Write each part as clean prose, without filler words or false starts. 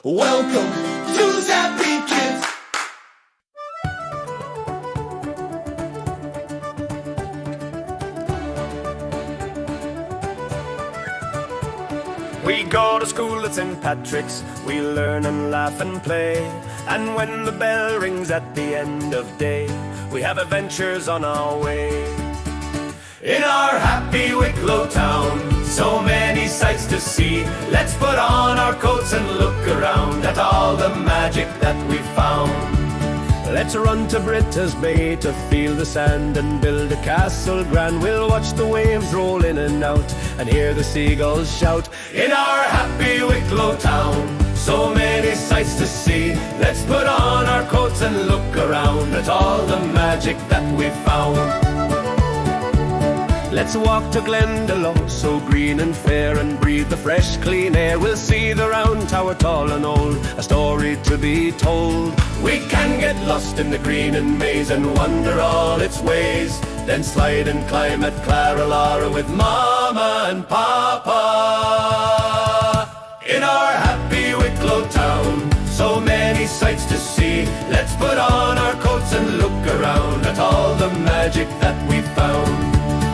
Welcome to Zappi Kids. We go to school at St. Patrick's, we learn and laugh and play. And when the bell rings at the end of day, we have adventures on our way. In our happy Wicklow Town, so many sights to see. Let's put on our coats and look around at all the magic that we found. Let's run to Britta's Bay to feel the sand and build a castle grand. We'll watch the waves roll in and out and hear the seagulls shout. In our happy Wicklow Town, so many sights to see. Let's put on our coats and look around at all the magic that we found. Let's walk to Glendalough, so green and fair, and breathe the fresh, clean air. We'll see the round tower, tall and old, a story to be told. We can get lost in the green and maze and wonder all its ways. Then slide and climb at Claralara with Mama and Papa. In our happy Wicklow Town, so many sights to see. Let's put on our coats and look around at all the magic that we found.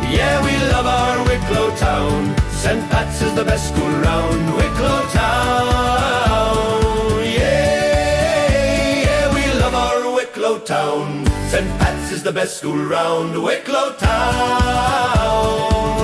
Yeah, we love our Wicklow Town. St. Pat's is the best school round. Wicklow Town. Yeah, we love our Wicklow Town. St. Pat's is the best school round. Wicklow Town.